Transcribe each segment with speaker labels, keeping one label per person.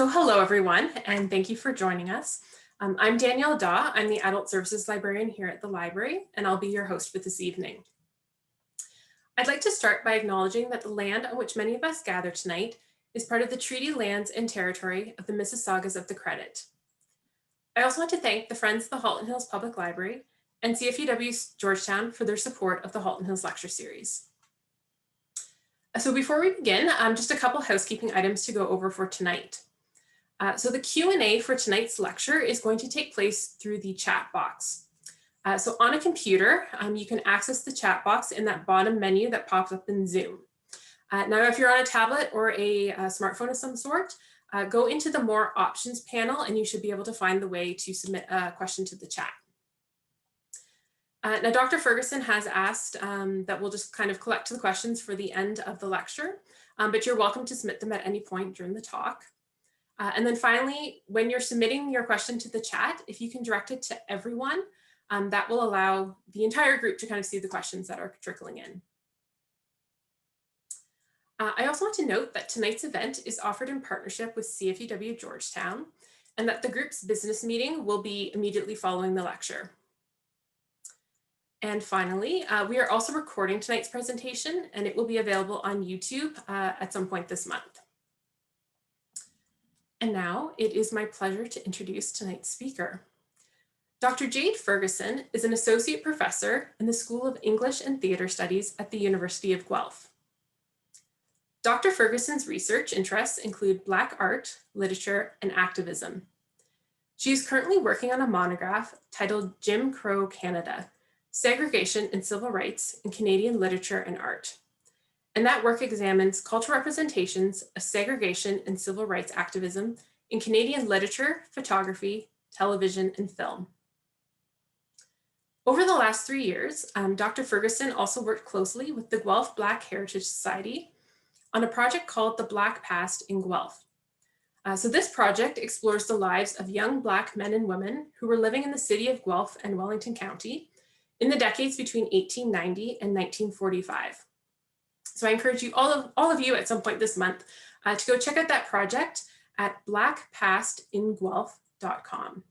Speaker 1: So hello everyone, and thank you for joining us. I'm Danielle Daw. I'm the Adult Services Librarian here at the library, and I'll be your host for this evening. I'd like to start by acknowledging that the land on which many of us gather tonight is part of the treaty lands and territory of the Mississaugas of the Credit. I also want to thank the Friends of the Halton Hills Public Library and CFUW Georgetown for their support of the Halton Hills Lecture Series. So before we begin, just a couple housekeeping items to go over for tonight. So the Q&A for tonight's lecture is going to take place through the chat box. So on a computer, you can access the chat box in that bottom menu that pops up in Zoom. Now, if you're on a tablet or a smartphone of some sort, go into the More Options panel and you should be able to find the way to submit a question to the chat. Now, Dr. Ferguson has asked that we'll just kind of collect the questions for the end of the lecture, but you're welcome to submit them at any point during the talk. And then finally, when you're submitting your question to the chat, if you can direct it to everyone, that will allow the entire group to kind of see the questions that are trickling in. I also want to note that tonight's event is offered in partnership with CFUW Georgetown, and that the group's business meeting will be immediately following the lecture. And finally, we are also recording tonight's presentation, and it will be available on YouTube at some point this month. And now it is my pleasure to introduce tonight's speaker. Dr. Jade Ferguson is an associate professor in the School of English and Theatre Studies at the University of Guelph. Dr. Ferguson's research interests include Black art, literature, and activism. She is currently working on a monograph titled Jim Crow Canada: Segregation and Civil Rights in Canadian Literature and Art. And that work examines cultural representations of segregation and civil rights activism in Canadian literature, photography, television, and film. Over the last 3 years, Dr. Ferguson also worked closely with the Guelph Black Heritage Society on a project called The Black Past in Guelph. So this project explores the lives of young Black men and women who were living in the city of Guelph and Wellington County in the decades between 1890 and 1945. So I encourage you, all of you at some point this month to go check out that project at blackpastinguelph.com.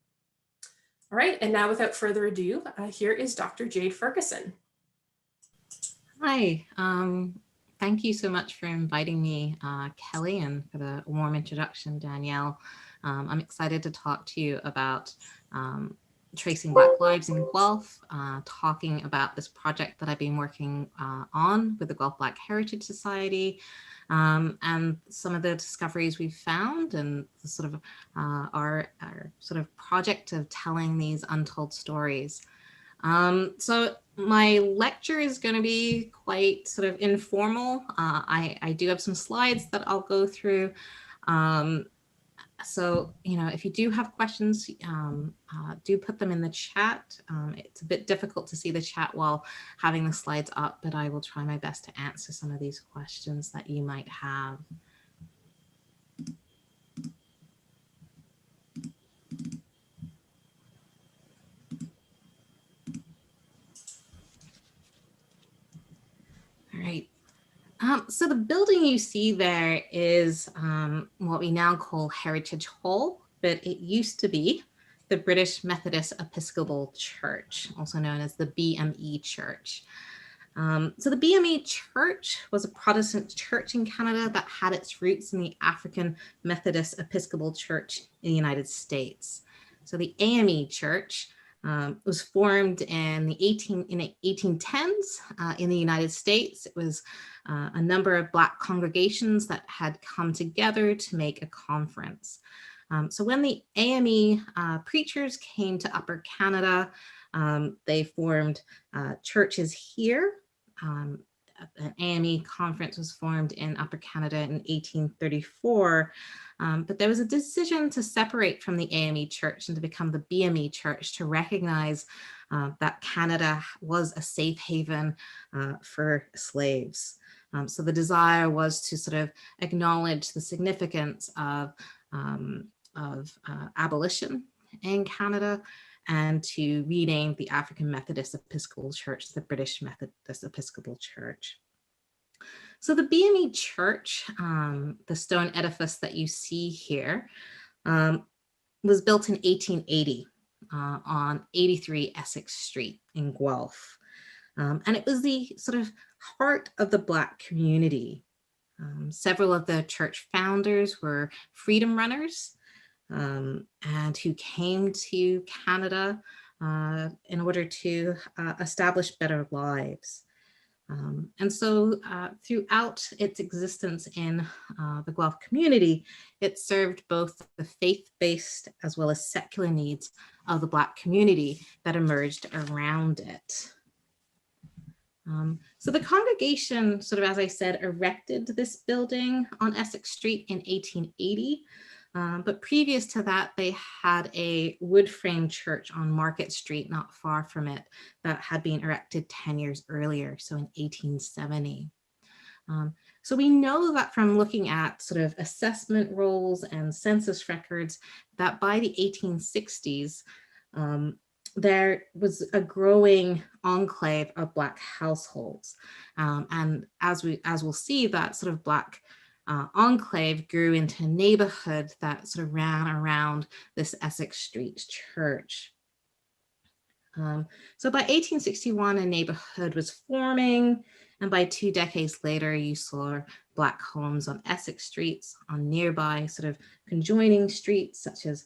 Speaker 1: All right, and now without further ado, here is Dr. Jade Ferguson.
Speaker 2: Hi, thank you so much for inviting me, Kelly, and for the warm introduction, Danielle. I'm excited to talk to you about tracing Black lives in Guelph, talking about this project that I've been working on with the Guelph Black Heritage Society, and some of the discoveries we've found, and the sort of our sort of project of telling these untold stories. So my lecture is going to be quite sort of informal. I do have some slides that I'll go through. So, you know, if you do have questions, do put them in the chat. It's a bit difficult to see the chat while having the slides up, but I will try my best to answer some of these questions that you might have. All right. So the building you see there is what we now call Heritage Hall, but it used to be the British Methodist Episcopal Church, also known as the BME Church. So the BME Church was a Protestant church in Canada that had its roots in the African Methodist Episcopal Church in the United States. So the AME Church was formed in the 1810s in the United States. It was a number of Black congregations that had come together to make a conference. So when the AME preachers came to Upper Canada, they formed churches here. An AME conference was formed in Upper Canada in 1834, but there was a decision to separate from the AME Church and to become the BME Church, to recognize that Canada was a safe haven for slaves. So the desire was to sort of acknowledge the significance of abolition in Canada, and to rename the African Methodist Episcopal Church the British Methodist Episcopal Church. So the BME Church, the stone edifice that you see here, um, was built in 1880 on 83 Essex Street in Guelph. And it was the sort of heart of the Black community. Several of the church founders were freedom runners and who came to Canada in order to establish better lives. And so throughout its existence in the Guelph community, it served both the faith-based as well as secular needs of the Black community that emerged around it. So the congregation, sort of as I said, erected this building on Essex Street in 1880. But previous to that, they had a wood frame church on Market Street, not far from it, that had been erected 10 years earlier, so in 1870. So we know that from looking at sort of assessment rolls and census records, that by the 1860s, there was a growing enclave of Black households. And as we'll see, that sort of Black enclave grew into a neighborhood that sort of ran around this Essex Street church. So by 1861, a neighborhood was forming, and by 2 decades later, you saw Black homes on Essex streets, on nearby sort of conjoining streets, such as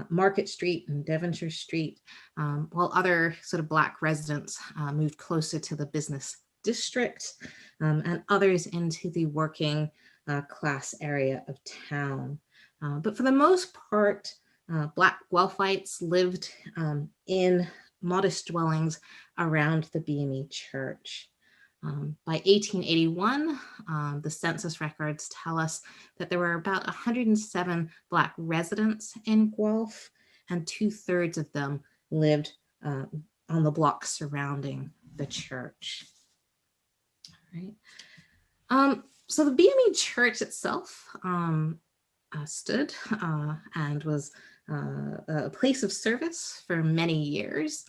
Speaker 2: Market Street and Devonshire Street, while other sort of Black residents moved closer to the business district and others into the working class area of town. But for the most part, Black Guelphites lived in modest dwellings around the BME Church. By 1881, the census records tell us that there were about 107 Black residents in Guelph, and 2/3 of them lived on the block surrounding the church. All right. So the BME Church itself stood and was a place of service for many years.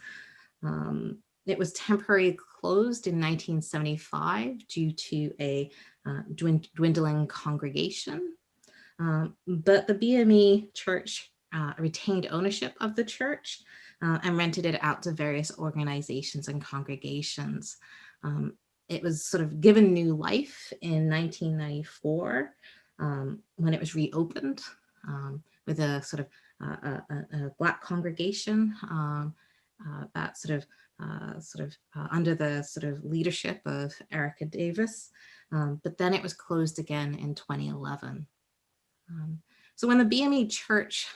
Speaker 2: It was temporarily closed in 1975 due to a dwindling congregation. But the BME Church retained ownership of the church and rented it out to various organizations and congregations. It was sort of given new life in 1994 when it was reopened with a sort of a Black congregation that sort of under the sort of leadership of Erica Davis, but then it was closed again in 2011. So when the BME Church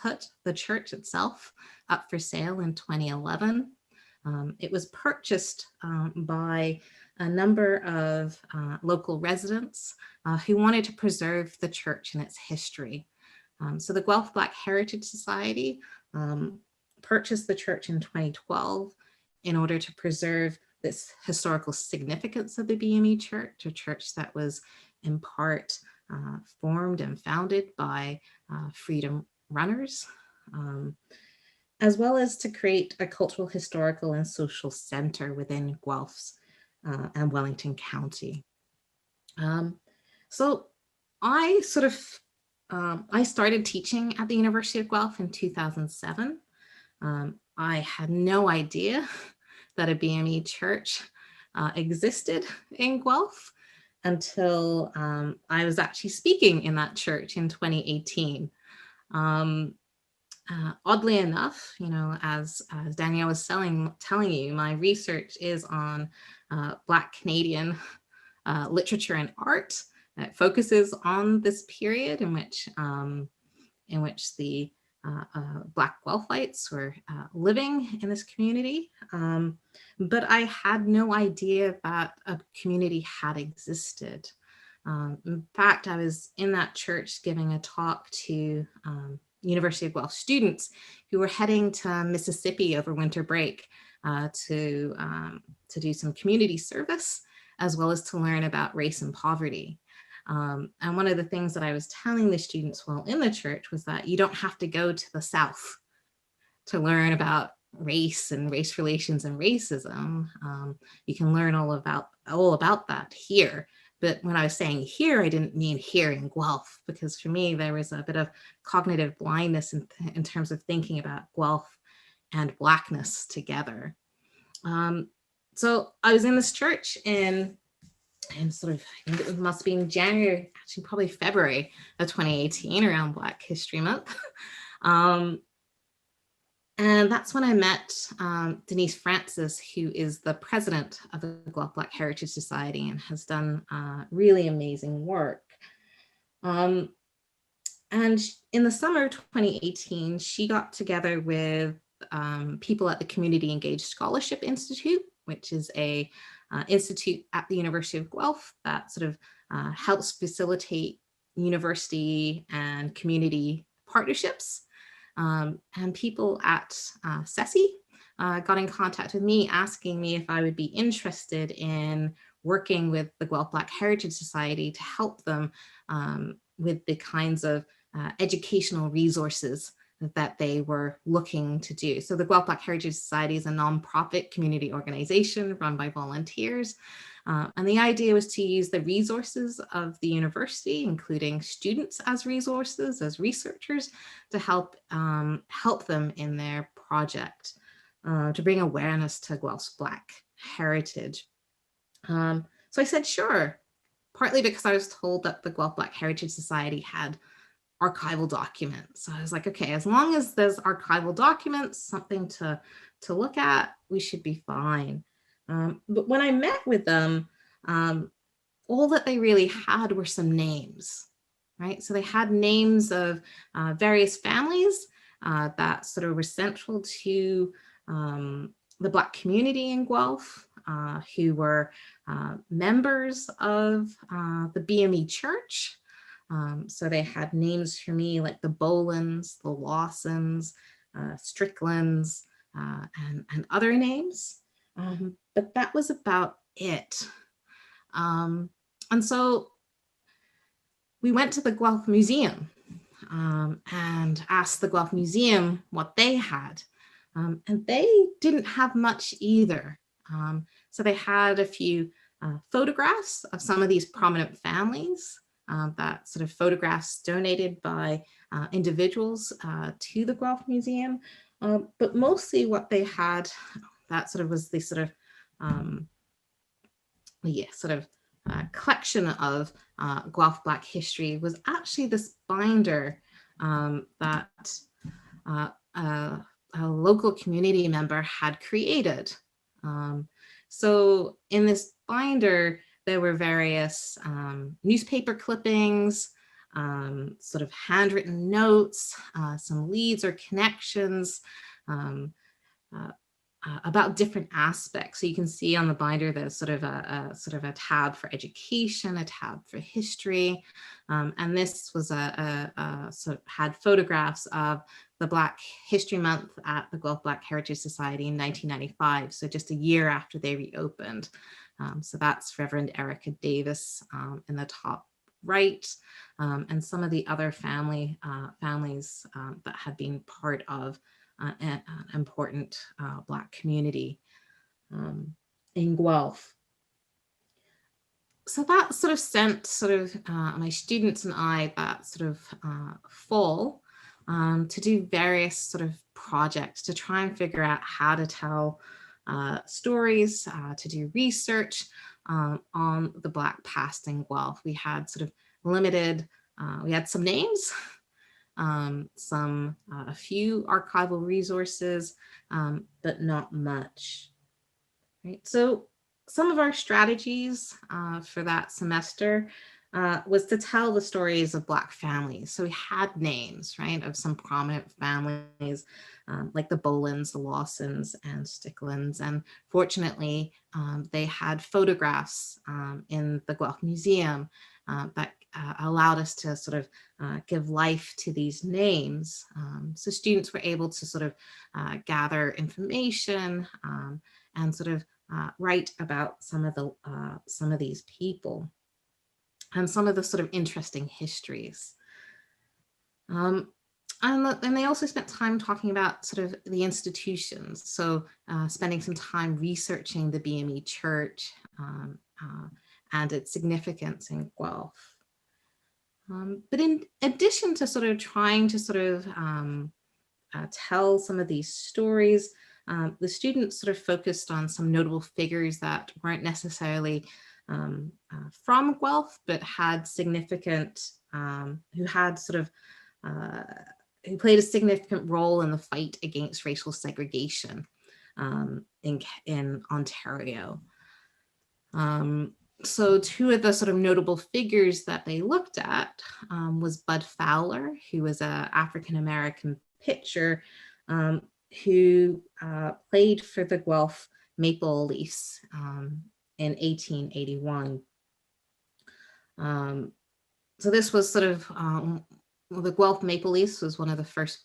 Speaker 2: put the church itself up for sale in 2011, it was purchased by a number of local residents who wanted to preserve the church and its history. So the Guelph Black Heritage Society purchased the church in 2012 in order to preserve this historical significance of the BME Church, a church that was in part formed and founded by freedom runners, as well as to create a cultural, historical, and social center within Guelph's and Wellington County. So I sort of, I started teaching at the University of Guelph in 2007. I had no idea that a BME church existed in Guelph until I was actually speaking in that church in 2018. Oddly enough, you know, as Danielle was telling you, my research is on Black Canadian literature and art. It focuses on this period in which the Black Guelphites were living in this community. But I had no idea that a community had existed. In fact, I was in that church giving a talk to University of Guelph students who were heading to Mississippi over winter break to do some community service, as well as to learn about race and poverty. And one of the things that I was telling the students while in the church was that you don't have to go to the South to learn about race and race relations and racism. You can learn all about that here, But when I was saying here, I didn't mean here in Guelph, because for me, there was a bit of cognitive blindness in terms of thinking about Guelph and Blackness together. So I was in this church in sort of, I think it must be in January, actually probably February of 2018, around Black History Month. And that's when I met Denise Francis, who is the president of the Guelph Black Heritage Society and has done really amazing work. And in the summer of 2018, she got together with people at the Community Engaged Scholarship Institute, which is a institute at the University of Guelph that sort of helps facilitate university and community partnerships. And people at CESI got in contact with me asking me if I would be interested in working with the Guelph Black Heritage Society to help them with the kinds of educational resources that they were looking to do. So the Guelph Black Heritage Society is a nonprofit community organization run by volunteers. And the idea was to use the resources of the university, including students as resources, as researchers, to help them in their project, to bring awareness to Guelph's Black heritage. So I said, sure, partly because I was told that the Guelph Black Heritage Society had archival documents. So I was like, okay, as long as there's archival documents, something to look at, we should be fine. But when I met with them, all that they really had were some names, right? So they had names of various families that sort of were central to the Black community in Guelph, who were members of the BME Church. So they had names for me like the Bolins, the Lawsons, Stricklands, and other names. But that was about it. And so we went to the Guelph Museum and asked the Guelph Museum what they had. And they didn't have much either. So they had a few photographs of some of these prominent families, that sort of photographs donated by individuals to the Guelph Museum. But mostly what they had, that sort of was the sort of, collection of Guelph Black history, was actually this binder that a local community member had created. So in this binder, there were various newspaper clippings, sort of handwritten notes, some leads or connections about different aspects. So you can see on the binder there's sort of a tab for education, a tab for history, and this was sort of had photographs of the Black History Month at the Guelph Black Heritage Society in 1995, so just a year after they reopened. So that's Reverend Erica Davis in the top right, and some of the other families that had been part of an important Black community in Guelph. So that sort of sent my students and I that sort of fall to do various sort of projects to try and figure out how to tell stories, to do research on the Black past in Guelph. We had sort of limited, we had some names, a few archival resources, but not much. Right. So some of our strategies for that semester was to tell the stories of Black families. So we had names, right, of some prominent families like the Bolins, the Lawsons, and Sticklands. And fortunately, they had photographs in the Guelph Museum that allowed us to sort of give life to these names. So students were able to sort of gather information and sort of write about some of these people and some of the sort of interesting histories. And they also spent time talking about sort of the institutions. So spending some time researching the BME Church and its significance in Guelph. But in addition to sort of trying to sort of tell some of these stories, the students sort of focused on some notable figures that weren't necessarily from Guelph, but had significant, who had sort of, who played a significant role in the fight against racial segregation in Ontario. So two of the sort of notable figures that they looked at was Bud Fowler, who was an African-American pitcher who played for the Guelph Maple Leafs in 1881. So this was sort of, the Guelph Maple Leafs was one of the first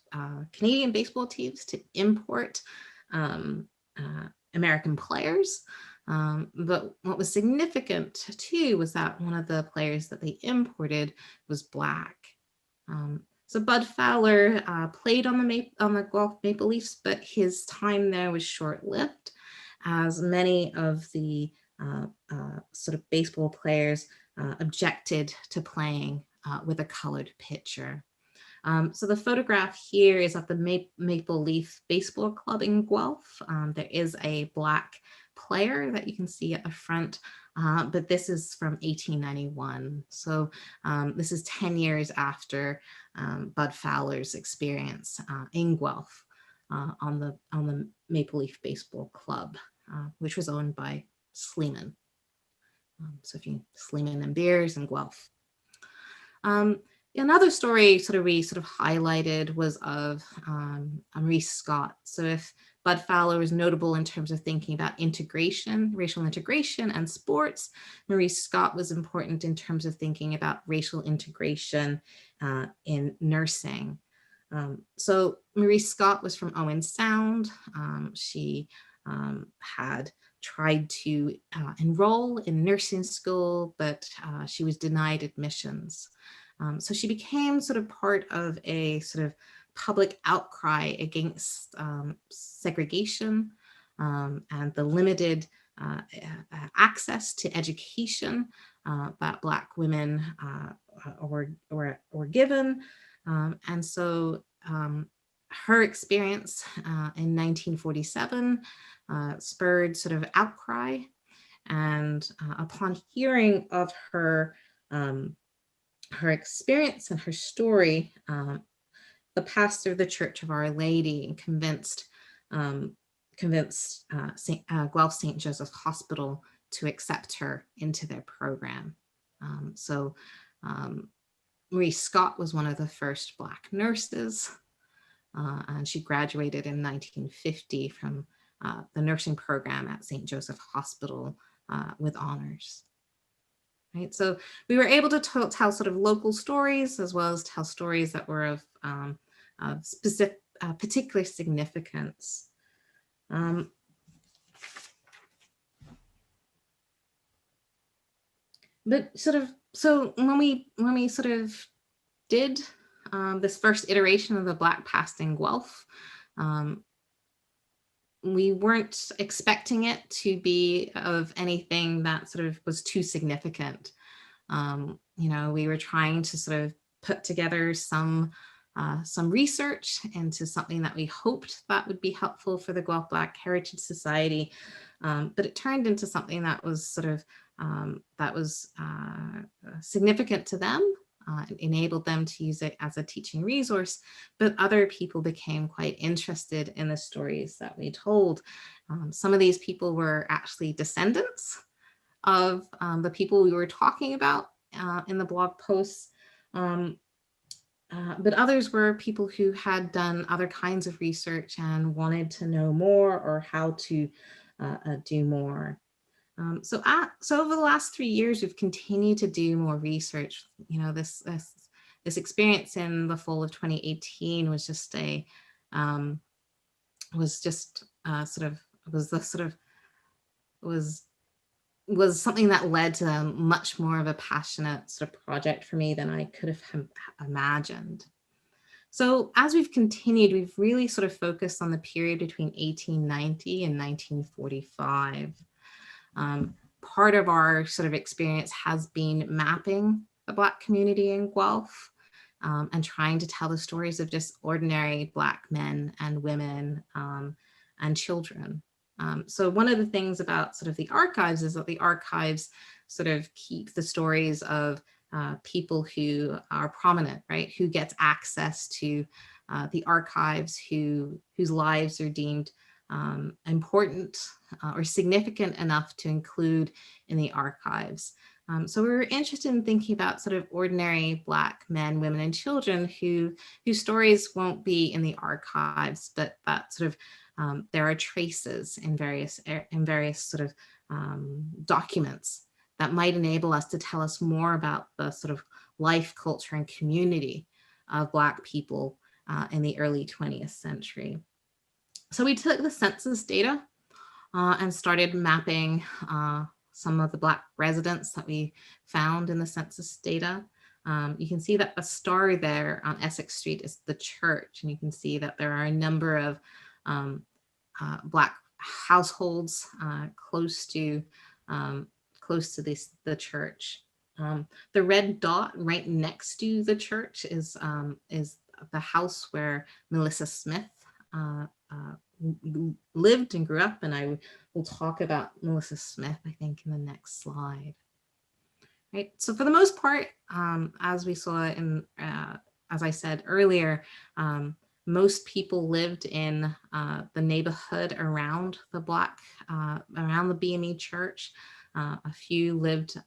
Speaker 2: Canadian baseball teams to import American players. But what was significant too was that one of the players that they imported was Black. So Bud Fowler played on the Guelph Maple Leafs, but his time there was short-lived, as many of the sort of baseball players objected to playing with a colored pitcher. So the photograph here is of the Maple Leaf Baseball Club in Guelph. There is a Black player that you can see at the front, but this is from 1891. So this is 10 years after Bud Fowler's experience in Guelph on the Maple Leaf Baseball Club, which was owned by Sleeman. So if you Sleeman and Beers in Guelph. Another story we highlighted was of Maurice Scott. So if Bud Fowler was notable in terms of thinking about integration, racial integration and sports, Maurice Scott was important in terms of thinking about racial integration in nursing. So Maurice Scott was from Owen Sound. She had tried to enroll in nursing school, but she was denied admissions. So she became sort of part of a sort of public outcry against segregation and the limited access to education that Black women were given. And so her experience in 1947 spurred sort of outcry. And upon hearing of her experience and her story, the pastor of the Church of Our Lady convinced Guelph St. Joseph Hospital to accept her into their program. So Marie Scott was one of the first Black nurses, and she graduated in 1950 from the nursing program at St. Joseph Hospital with honors. Right, so we were able to tell sort of local stories, as well as tell stories that were of specific, particular significance. But so when we sort of did this first iteration of the Black Past in Guelph, we weren't expecting it to be of anything that sort of was too significant. We were trying to sort of put together some research into something that we hoped that would be helpful for the Guelph Black Heritage Society, but it turned into something that was sort of significant to them. Enabled them to use it as a teaching resource, but other people became quite interested in the stories that we told. Some of these people were actually descendants of the people we were talking about in the blog posts, but others were people who had done other kinds of research and wanted to know more or how to do more. So over the last 3 years, we've continued to do more research. This experience in the fall of 2018 was just was something that led to much more of a passionate sort of project for me than I could have imagined. So as we've continued, we've really sort of focused on the period between 1890 and 1945. part of our sort of experience has been mapping the Black community in Guelph, and trying to tell the stories of just ordinary Black men and women, and children. So one of the things about sort of the archives is that the archives sort of keep the stories of people who are prominent, right? Who gets access to the archives, whose lives are deemed important or significant enough to include in the archives. So we were interested in thinking about sort of ordinary Black men, women, and children whose stories won't be in the archives, but that sort of there are traces in various sort of documents that might enable us to tell us more about the sort of life, culture, and community of Black people in the early 20th century. So we took the census data and started mapping some of the Black residents that we found in the census data. You can see that the star there on Essex Street is the church, and you can see that there are a number of Black households close to the church. The red dot right next to the church is the house where Melissa Smith lived and grew up, and I will talk about Melissa Smith, I think, in the next slide. Right. So for the most part, as we saw in, as I said earlier, most people lived in the neighborhood around the around the BME church. A few lived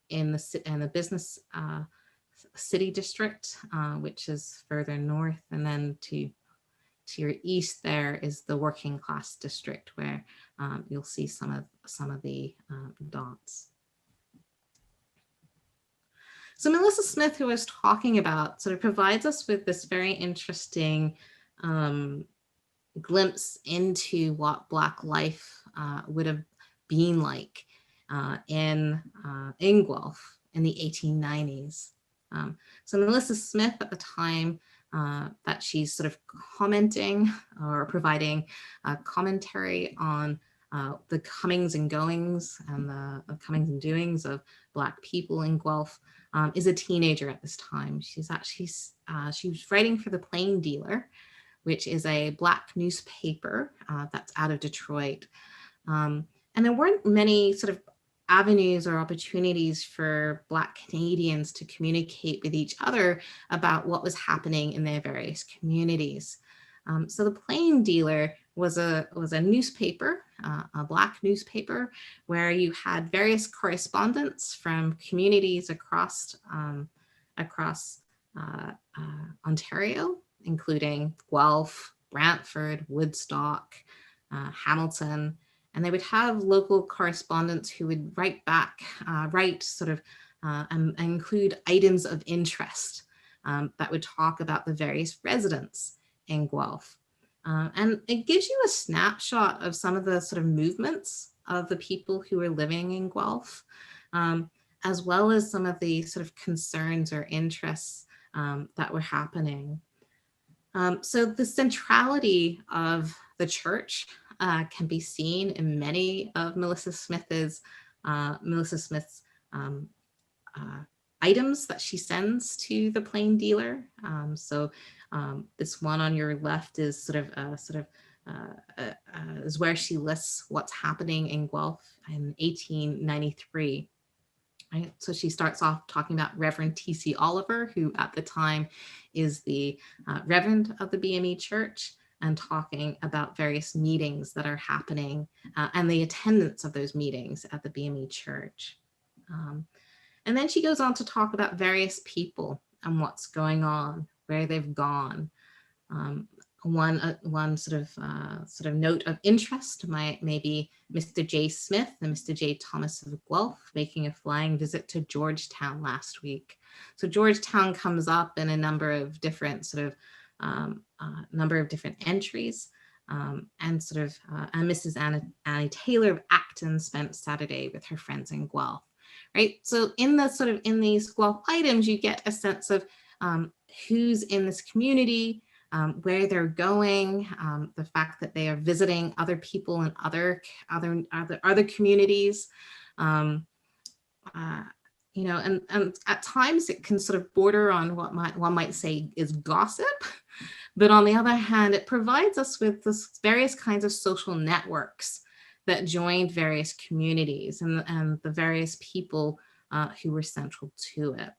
Speaker 2: in the business city district, which is further north, and then to your east there is the working class district, where you'll see some of the dots. So Melissa Smith, who I was talking about, sort of provides us with this very interesting glimpse into what Black life would have been like in Guelph in the 1890s. So Melissa Smith, at the time that she's sort of commenting or providing commentary on the comings and goings and the comings and doings of Black people in Guelph, is a teenager at this time. She was writing for the Plain Dealer, which is a Black newspaper that's out of Detroit. And there weren't many sort of avenues or opportunities for Black Canadians to communicate with each other about what was happening in their various communities. So the Plain Dealer was a newspaper, a Black newspaper, where you had various correspondents from communities across Ontario, including Guelph, Brantford, Woodstock, Hamilton, and they would have local correspondents who would write back, and include items of interest that would talk about the various residents in Guelph. And it gives you a snapshot of some of the sort of movements of the people who were living in Guelph, as well as some of the sort of concerns or interests that were happening. So the centrality of the church can be seen in many of Melissa Smith's items that she sends to the Plain Dealer. This one on your left is is where she lists what's happening in Guelph in 1893. Right? So she starts off talking about Reverend T.C. Oliver, who at the time is the Reverend of the BME Church, and talking about various meetings that are happening and the attendance of those meetings at the BME Church. And then she goes on to talk about various people and what's going on, where they've gone. One sort of note of interest may be Mr. J. Smith and Mr. J. Thomas of Guelph making a flying visit to Georgetown last week. So Georgetown comes up in a number of different entries, and Mrs. Annie Taylor of Acton spent Saturday with her friends in Guelph. Right. So in these Guelph items, you get a sense of who's in this community, where they're going, the fact that they are visiting other people in other communities. Um, you know, and at times it can sort of border on what one might say is gossip. But on the other hand, it provides us with this various kinds of social networks that joined various communities and the various people who were central to it.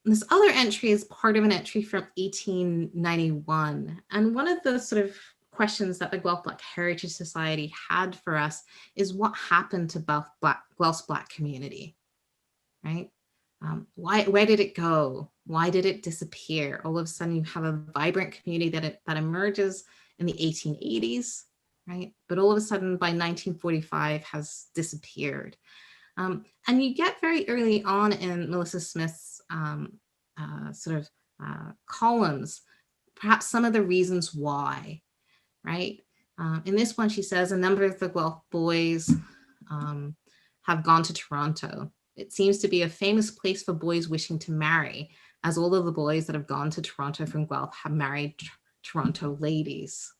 Speaker 2: This other entry is part of an entry from 1891. And one of the sort of questions that the Guelph Black Heritage Society had for us is what happened to Guelph's Black community, right? Where did it go? Why did it disappear? All of a sudden you have a vibrant community that emerges in the 1880s, right? But all of a sudden by 1945 has disappeared. And you get very early on in Melissa Smith's columns, perhaps some of the reasons why, right? In this one, she says a number of the Guelph boys have gone to Toronto. It seems to be a famous place for boys wishing to marry, as all of the boys that have gone to Toronto from Guelph have married Toronto ladies,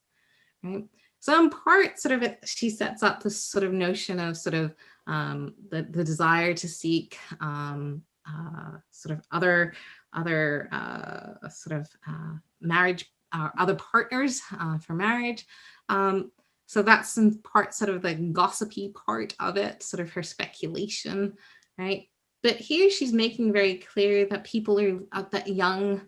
Speaker 2: right? So in part, sort of, she sets up this sort of notion of sort of the desire to seek sort of other marriage, other partners for marriage. So that's in part sort of the gossipy part of it, sort of her speculation, right? But here she's making very clear that people are, that young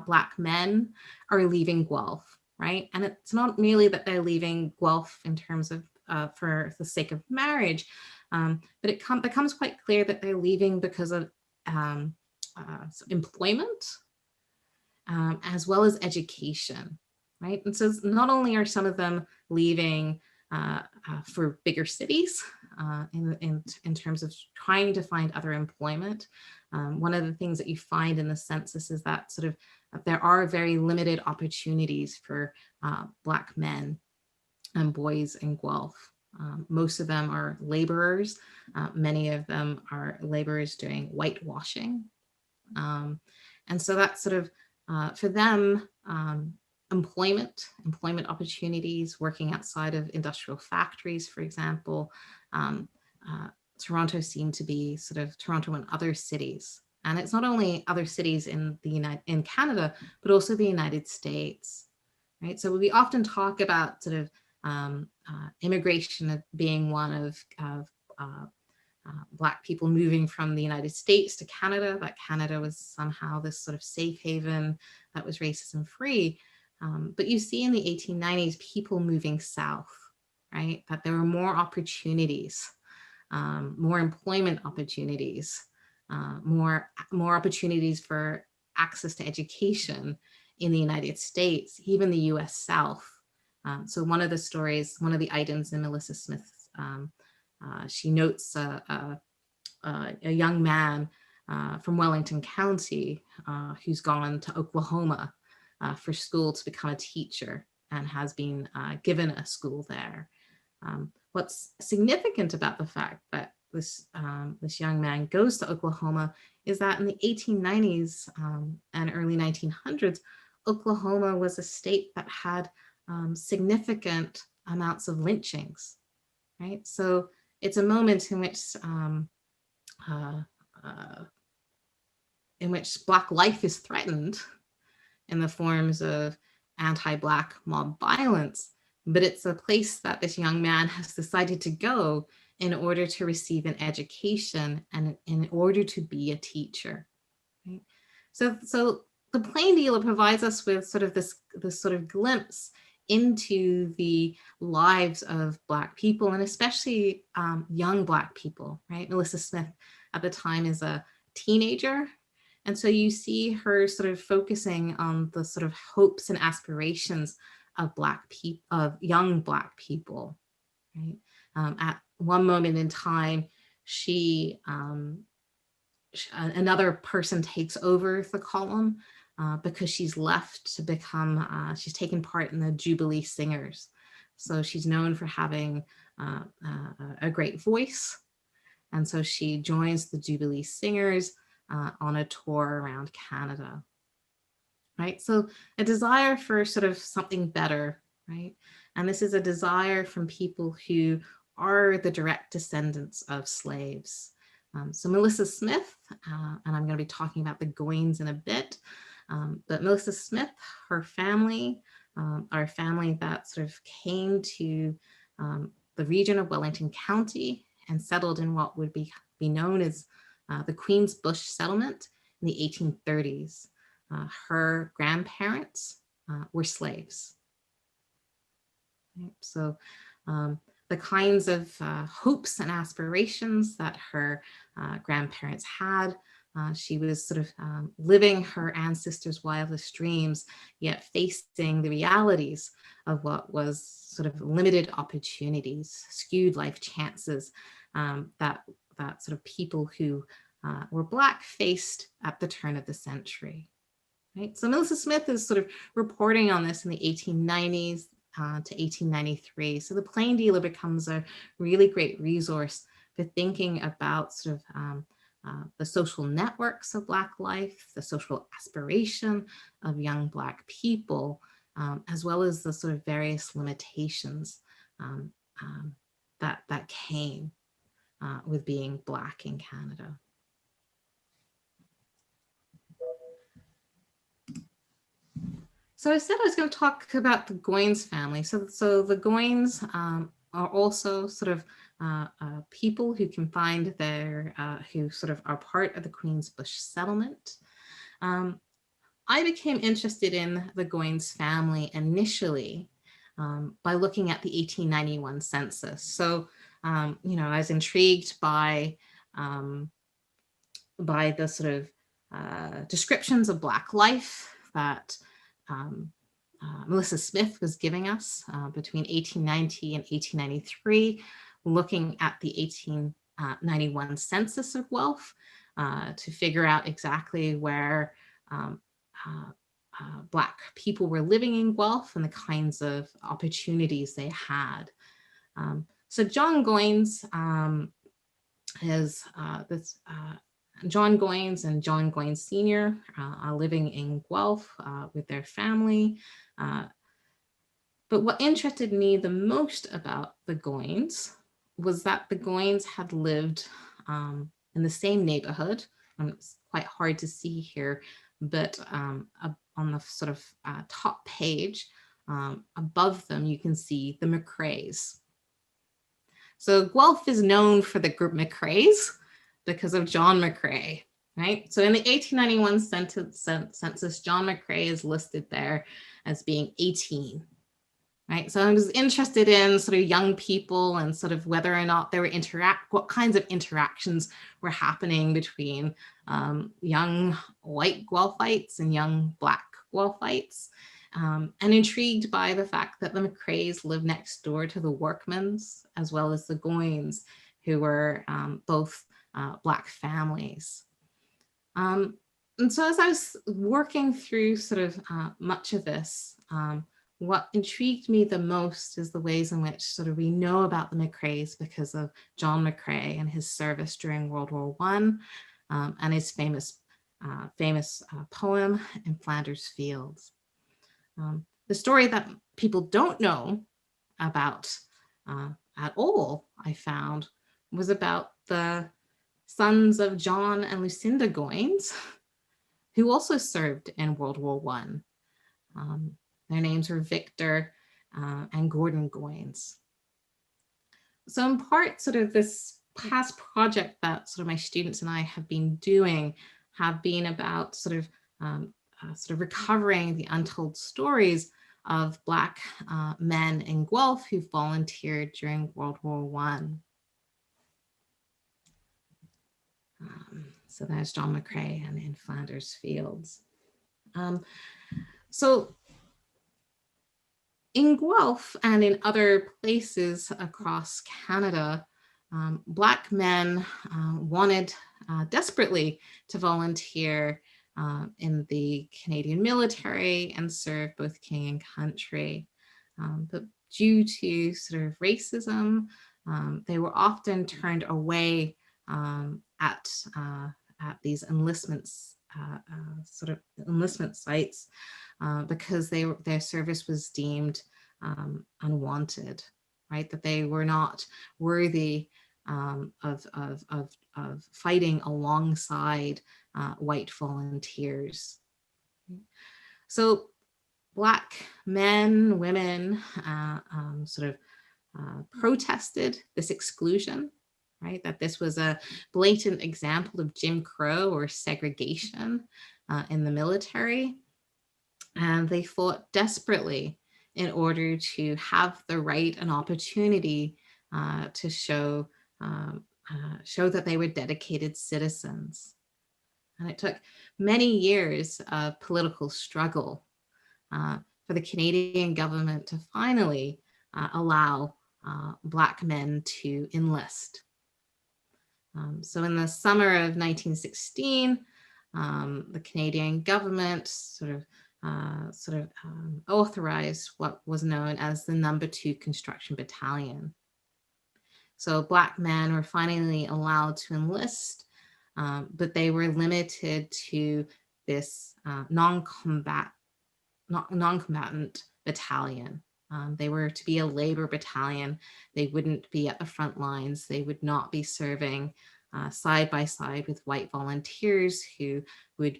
Speaker 2: Black men are leaving Guelph, right? And it's not merely that they're leaving Guelph in terms of for the sake of marriage, but it becomes quite clear that they're leaving because of employment, as well as education, right? And so not only are some of them leaving for bigger cities in terms of trying to find other employment. One of the things that you find in the census is that sort of there are very limited opportunities for Black men and boys in Guelph. Most of them are laborers. Many of them are laborers doing whitewashing. And so that's sort of, for them, employment opportunities, working outside of industrial factories, for example. Toronto seemed to be sort of Toronto and other cities. And it's not only other cities in Canada, but also the United States, right? So we often talk about sort of immigration being one of Black people moving from the United States to Canada, that Canada was somehow this sort of safe haven that was racism free. But you see in the 1890s, people moving south, right? That there were more opportunities, more employment opportunities, more opportunities for access to education in the United States, even the US South. So one of the stories, one of the items in Melissa Smith's, she notes a young man from Wellington County who's gone to Oklahoma for school to become a teacher and has been given a school there. What's significant about the fact that this young man goes to Oklahoma is that in the 1890s and early 1900s, Oklahoma was a state that had significant amounts of lynchings, right? So it's a moment in which Black life is threatened in the forms of anti-Black mob violence, but it's a place that this young man has decided to go in order to receive an education and in order to be a teacher. Right? So the plain dealer provides us with sort of this sort of glimpse into the lives of Black people, and especially young Black people, right? Melissa Smith at the time is a teenager. And so you see her sort of focusing on the sort of hopes and aspirations of young Black people, right? At one moment in time, another person takes over the column because she's left to become, she's taken part in the Jubilee Singers. So she's known for having a great voice. And so she joins the Jubilee Singers on a tour around Canada. right? So a desire for sort of something better, right? And this is a desire from people who are the direct descendants of slaves. So Melissa Smith, and I'm going to be talking about the Goins in a bit, but Melissa Smith, her family, are a family that sort of came to the region of Wellington County and settled in what would be known as the Queen's Bush settlement in the 1830s. Her grandparents were slaves. Right? So the kinds of hopes and aspirations that her grandparents had, she was sort of living her ancestors' wildest dreams, yet facing the realities of what was sort of limited opportunities, skewed life chances that sort of people who were Black faced at the turn of the century. Right? So Melissa Smith is sort of reporting on this in the 1890s to 1893. So the Plain Dealer becomes a really great resource for thinking about sort of the social networks of Black life, the social aspiration of young Black people, as well as the sort of various limitations that came with being Black in Canada. So I said I was going to talk about the Goins family. So the Goins are also sort of people who can find their, who sort of are part of the Queen's Bush settlement. I became interested in the Goins family initially by looking at the 1891 census. So, you know, I was intrigued by the sort of descriptions of Black life that Melissa Smith was giving us between 1890 and 1893, looking at the 1891 census of Guelph to figure out exactly where Black people were living in Guelph and the kinds of opportunities they had. So John Goins is this John Goins and John Goins Sr. Are living in Guelph with their family. But what interested me the most about the Goins was that the Goins had lived in the same neighborhood. It's quite hard to see here, but on the sort of top page above them, you can see the McCraes. So Guelph is known for the group McCraes because of John McCrae, right? So in the 1891 census, John McCrae is listed there as being 18, right? So I was interested in sort of young people and sort of whether or not there were what kinds of interactions were happening between young white Guelphites and young Black Guelphites, and intrigued by the fact that the McCraes lived next door to the Workmans, as well as the Goins, who were both Black families. And so as I was working through sort of much of this, what intrigued me the most is the ways in which sort of we know about the McCraes because of John McCrae and his service during World War I and his famous poem in Flanders Fields. The story that people don't know about at all, I found, was about the sons of John and Lucinda Goins, who also served in World War I. Their names were Victor and Gordon Goins. So in part, sort of this past project that sort of my students and I have been doing have been about sort of recovering the untold stories of Black men in Guelph who volunteered during World War I. So there's John McCrae and in Flanders Fields. So in Guelph and in other places across Canada, Black men wanted desperately to volunteer in the Canadian military and serve both king and country. But due to sort of racism, they were often turned away at these enlistments sort of enlistment sites because their service was deemed unwanted, right? That they were not worthy of fighting alongside white volunteers. So Black men, women sort of protested this exclusion, right? That this was a blatant example of Jim Crow or segregation in the military. And they fought desperately in order to have the right and opportunity to show that they were dedicated citizens. And it took many years of political struggle for the Canadian government to finally allow Black men to enlist. So in the summer of 1916, the Canadian government sort of authorized what was known as the No. 2 Construction Battalion. So Black men were finally allowed to enlist, but they were limited to this non-combatant battalion. They were to be a labor battalion. They wouldn't be at the front lines. They would not be serving side by side with white volunteers who would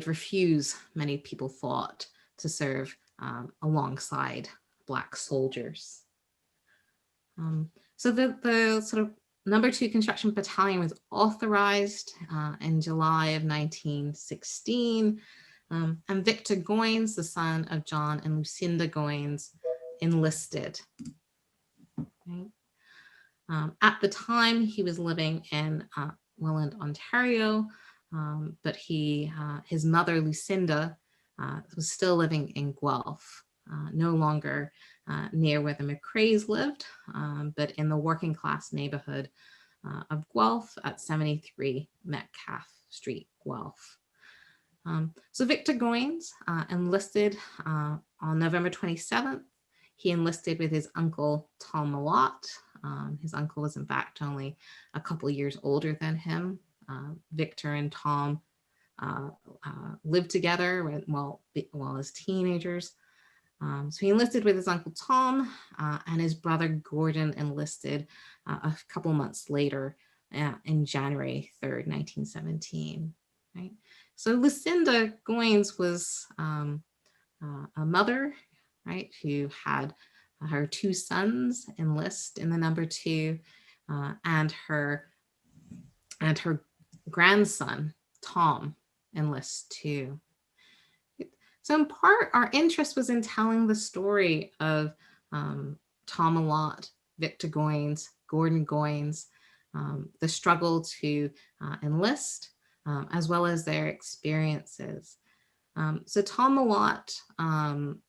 Speaker 2: refuse, many people thought, to serve alongside Black soldiers. So the sort of No. 2 Construction Battalion was authorized in July of 1916. And Victor Goines, the son of John and Lucinda Goines, enlisted. Okay. At the time, he was living in Welland, Ontario, but his mother, Lucinda, was still living in Guelph, no longer near where the McRaes lived, but in the working class neighborhood of Guelph at 73 Metcalfe Street, Guelph. So Victor Goines enlisted on November 27th. He enlisted with his uncle, Tom Malott. His uncle was in fact only a couple years older than him. Victor and Tom lived together while as teenagers. So he enlisted with his uncle Tom, and his brother Gordon enlisted a couple months later in January 3rd, 1917. Right? So Lucinda Goines was a mother, right, who had her two sons enlist in the No. 2, and her grandson Tom enlist too. So in part, our interest was in telling the story of Tom Malott, Victor Goines, Gordon Goines, the struggle to enlist, as well as their experiences. So Tom Malott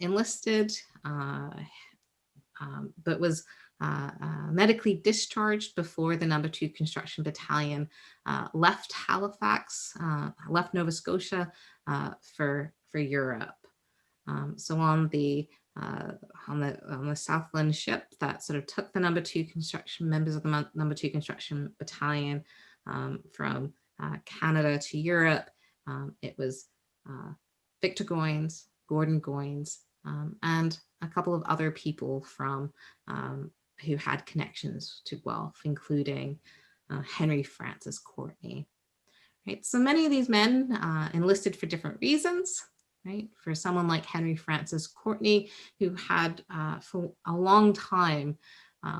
Speaker 2: enlisted, but was medically discharged before the No. 2 Construction Battalion left Halifax, left Nova Scotia for Europe. So on the Southland ship that sort of took the No. 2 construction members of the No. 2 Construction Battalion from Canada to Europe, it was Victor Goines, Gordon Goines, and a couple of other people from who had connections to Guelph, including Henry Francis Courtney. Right, so many of these men enlisted for different reasons. Right, for someone like Henry Francis Courtney, who had for a long time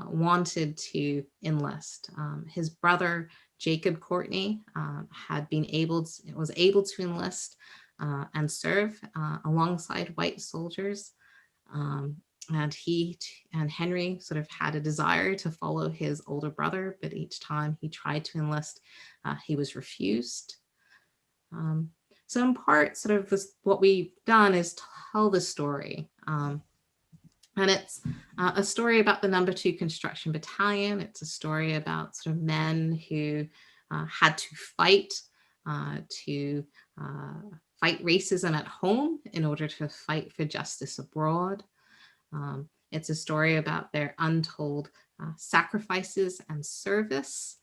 Speaker 2: wanted to enlist. His brother Jacob Courtney was able to enlist and serve alongside white soldiers. And he and Henry sort of had a desire to follow his older brother, but each time he tried to enlist, he was refused. So in part, sort of what we've done is tell the story. And it's a story about the No. 2 Construction Battalion. It's a story about sort of men who had to fight racism at home in order to fight for justice abroad. It's a story about their untold sacrifices and service,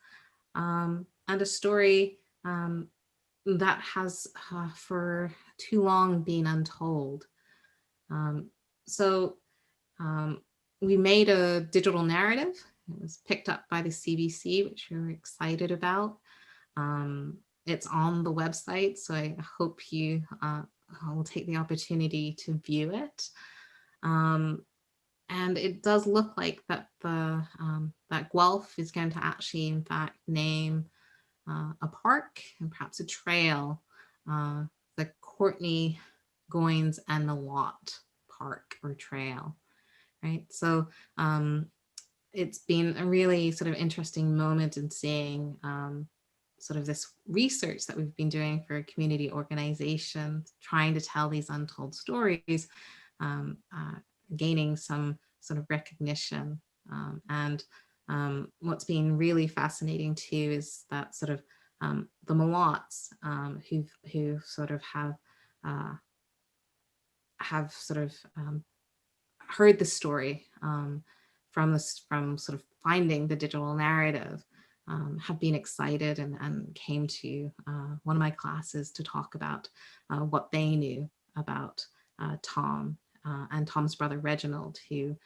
Speaker 2: and a story that has for too long been untold. Um, so we made a digital narrative. It was picked up by the CBC, which we were excited about. It's on the website, so I hope you will take the opportunity to view it. And it does look like that that Guelph is going to actually, in fact, name a park and perhaps a trail, the Courtney Goins and the Lot Park or Trail, right? So it's been a really sort of interesting moment in seeing sort of this research that we've been doing for a community organization, trying to tell these untold stories, gaining some sort of recognition. And what's been really fascinating too is that sort of the Malots who sort of have sort of heard the story from sort of finding the digital narrative, have been excited and came to one of my classes to talk about what they knew about Tom and Tom's brother Reginald, who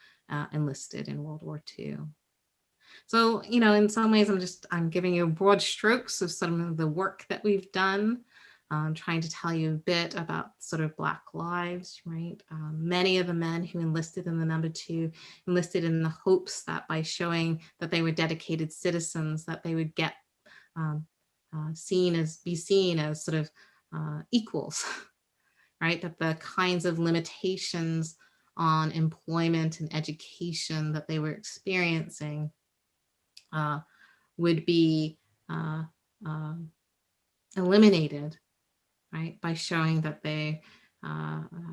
Speaker 2: enlisted in World War II. So, you know, in some ways, I'm giving you broad strokes of some of the work that we've done, trying to tell you a bit about sort of Black lives, right? Many of the men who enlisted in the number 2 enlisted in the hopes that by showing that they were dedicated citizens, that they would get be seen as sort of equals, right? That the kinds of limitations on employment and education that they were experiencing would be eliminated, right, by showing that they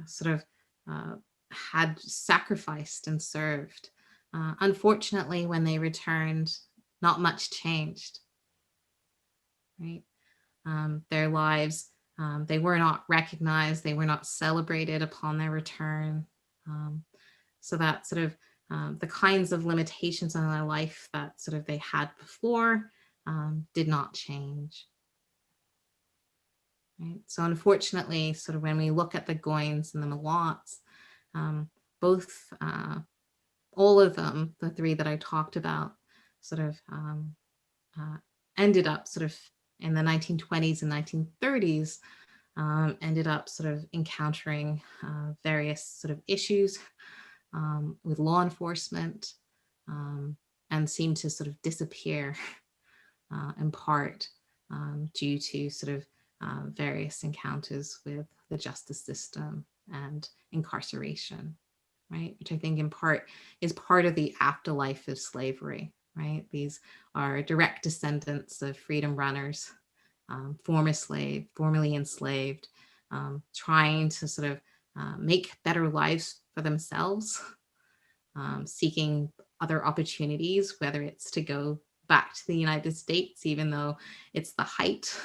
Speaker 2: sort of had sacrificed and served. Unfortunately, when they returned, not much changed, right? Their lives, they were not recognized, they were not celebrated upon their return. So that sort of the kinds of limitations on their life that sort of they had before did not change. Right? So unfortunately, sort of when we look at the Goins and the Malots, both, all of them, the 3 that I talked about, sort of ended up sort of in the 1920s and 1930s, ended up sort of encountering various sort of issues with law enforcement, and seemed to sort of disappear in part due to sort of various encounters with the justice system and incarceration, right? Which I think in part is part of the afterlife of slavery, right? These are direct descendants of freedom runners, formerly enslaved, trying to sort of make better lives for themselves, seeking other opportunities, whether it's to go back to the United States, even though it's the height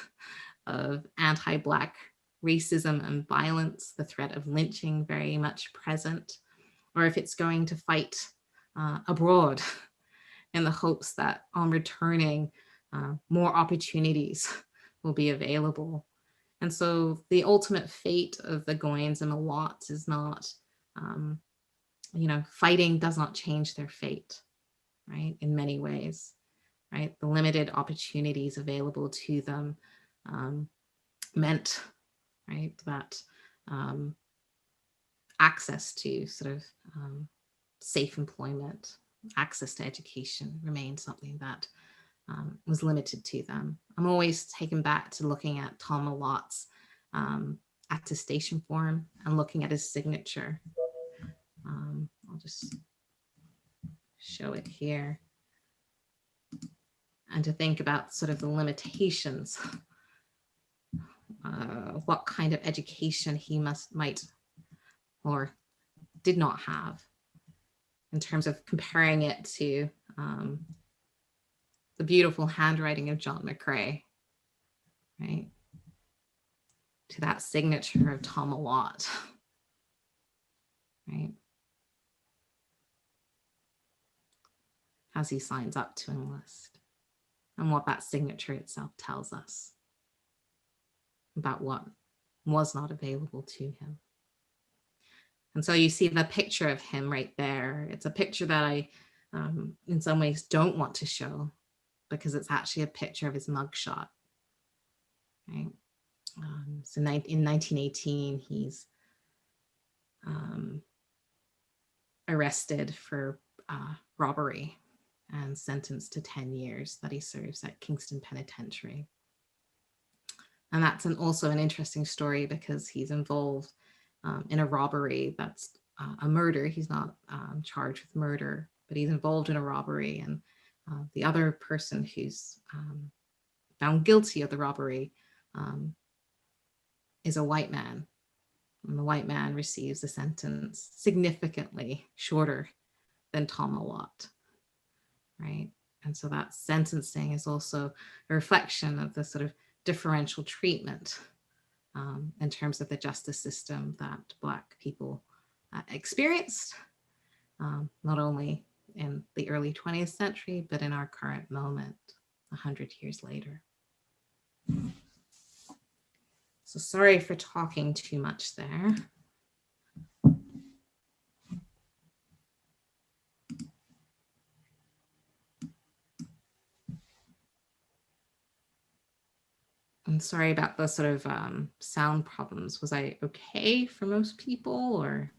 Speaker 2: of anti-Black racism and violence, the threat of lynching very much present, or if it's going to fight abroad in the hopes that on returning, more opportunities will be available. And so the ultimate fate of the Goins and the Malots is not, you know, fighting does not change their fate, right? In many ways, right? The limited opportunities available to them meant, right, that access to sort of safe employment, access to education remained something that was limited to them. I'm always taken back to looking at Tom Malot's attestation form and looking at his signature. I'll just show it here. And to think about sort of the limitations, what kind of education he might or did not have, in terms of comparing it to the beautiful handwriting of John McCrae, right? To that signature of Tom Malott, right? As he signs up to enlist, and what that signature itself tells us. about what was not available to him. And so you see the picture of him right there. It's a picture that I, in some ways, don't want to show because it's actually a picture of his mugshot. Right? So in 1918, he's arrested for robbery and sentenced to 10 years that he serves at Kingston Penitentiary. And that's also an interesting story because he's involved in a robbery that's a murder. He's not charged with murder, but he's involved in a robbery. And the other person who's found guilty of the robbery is a white man. And the white man receives a sentence significantly shorter than Tom Watt, right? And so that sentencing is also a reflection of the sort of differential treatment in terms of the justice system that Black people experienced, not only in the early 20th century, but in our current moment, 100 years later. So sorry for talking too much there. I'm sorry about the sort of sound problems. Was I okay for most people, or?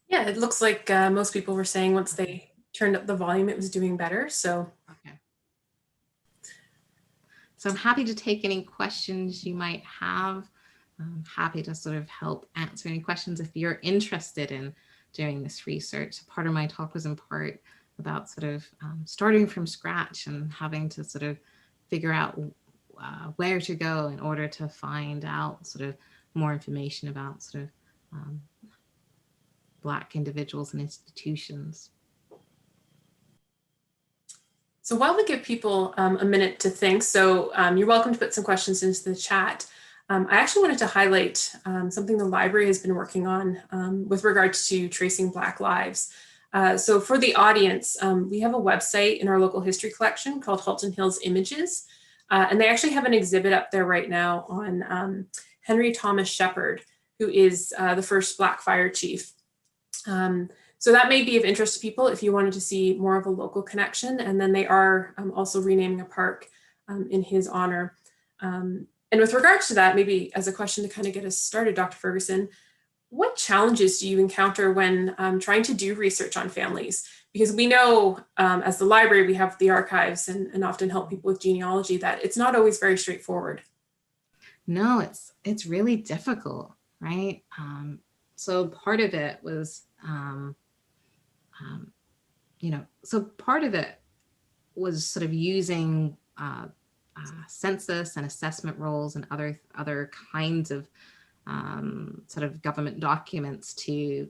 Speaker 1: Yeah, it looks like most people were saying once they turned up the volume, it was doing better. So,
Speaker 2: okay. So I'm happy to take any questions you might have. I'm happy to sort of help answer any questions if you're interested in doing this research. Part of my talk was in part about sort of starting from scratch and having to sort of figure out where to go in order to find out sort of more information about sort of Black individuals and institutions.
Speaker 1: So while we give people a minute to think, so you're welcome to put some questions into the chat. I actually wanted to highlight something the library has been working on with regards to tracing Black lives. So for the audience, we have a website in our local history collection called Halton Hills Images. And they actually have an exhibit up there right now on Henry Thomas Shepherd, who is the first Black fire chief. So that may be of interest to people if you wanted to see more of a local connection. And then they are also renaming a park in his honor. And with regards to that, maybe as a question to kind of get us started, Dr. Ferguson, what challenges do you encounter when trying to do research on families? Because we know as the library, we have the archives and often help people with genealogy that it's not always very straightforward.
Speaker 2: No, it's really difficult, right? So part of it was, so part of it was sort of using census and assessment rolls and other kinds of sort of government documents to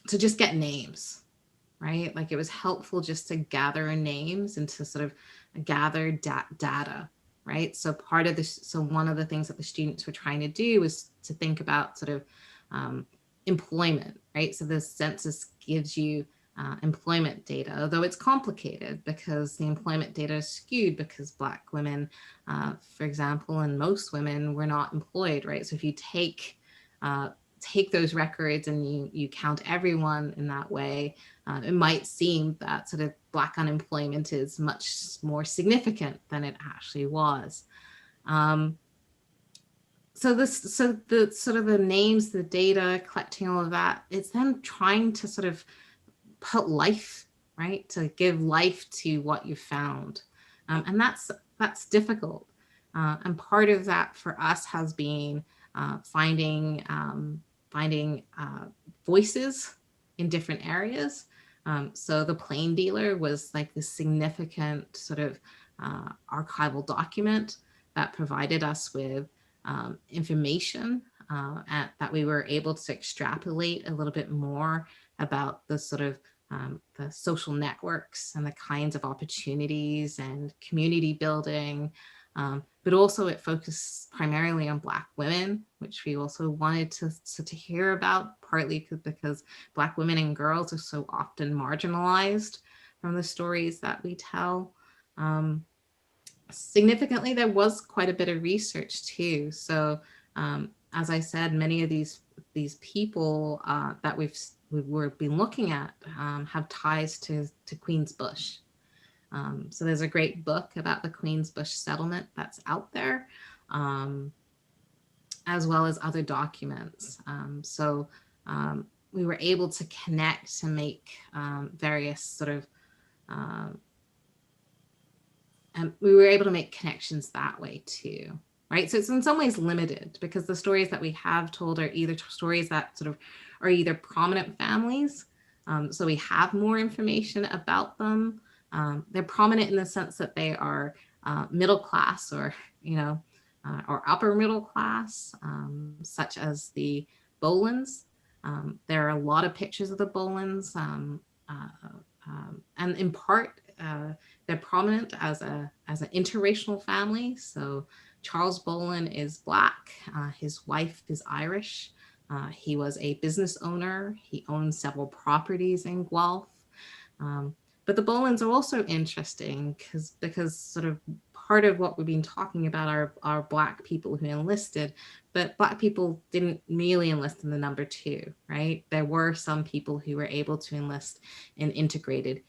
Speaker 2: just get names, right? Like it was helpful just to gather names and to sort of gather data, right? So part of this, so one of the things that the students were trying to do was to think about sort of employment, right? So the census gives you employment data, although it's complicated because the employment data is skewed because Black women, for example, and most women were not employed, right? So if you take those records and you count everyone in that way, it might seem that sort of Black unemployment is much more significant than it actually was. So the sort of the names, the data, collecting all of that, it's then trying to sort of put life, right? To give life to what you found. And that's difficult. And part of that for us has been finding voices in different areas. So the plain dealer was like this significant sort of archival document that provided us with information that we were able to extrapolate a little bit more about the sort of the social networks and the kinds of opportunities and community building, but also it focused primarily on Black women, which we also wanted to hear about, partly because Black women and girls are so often marginalized from the stories that we tell. Significantly, there was quite a bit of research too. So as I said, many of these people that we've been looking at have ties to Queensbush. So there's a great book about the Queensbush settlement that's out there, as well as other documents. We were able to connect to make various sort of and we were able to make connections that way too, right? So it's in some ways limited because the stories that we have told are either stories that sort of are either prominent families, so we have more information about them. They're prominent in the sense that they are middle class or, or upper middle class, such as the Bolins. There are a lot of pictures of the Bolins, and in part, they're prominent as an interracial family. So Charles Bolin is Black. His wife is Irish. He was a business owner. He owned several properties in Guelph. But the Bolins are also interesting because sort of part of what we've been talking about are Black people who enlisted, but Black people didn't really enlist in the number 2, right? There were some people who were able to enlist in integrated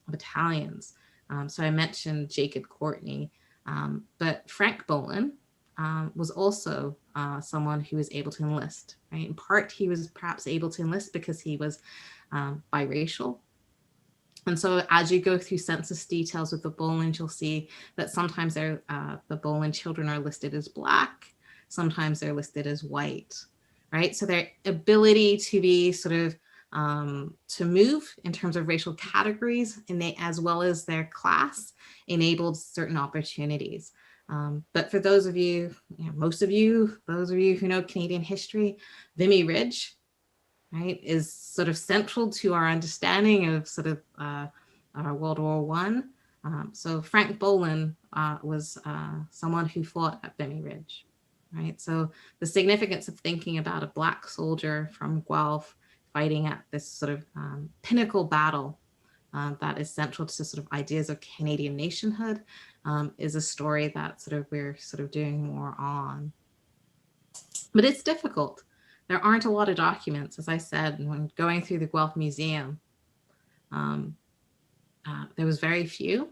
Speaker 2: battalions. So I mentioned Jacob Courtney, but Frank Bolin was also someone who was able to enlist, right? In part, he was perhaps able to enlist because he was biracial. And so as you go through census details with the Bolin, you'll see that sometimes the Bolin children are listed as Black, sometimes they're listed as white, right? So their ability to be sort of to move in terms of racial categories, and as well as their class, enabled certain opportunities. But for those of you, most of you, those of you who know Canadian history, Vimy Ridge, right, is sort of central to our understanding of sort of our World War One. So Frank Bolin was someone who fought at Vimy Ridge, right? So the significance of thinking about a Black soldier from Guelph fighting at this sort of pinnacle battle that is central to sort of ideas of Canadian nationhood is a story that we're doing more on. But it's difficult. There aren't a lot of documents, as I said, when going through the Guelph Museum. There was very few.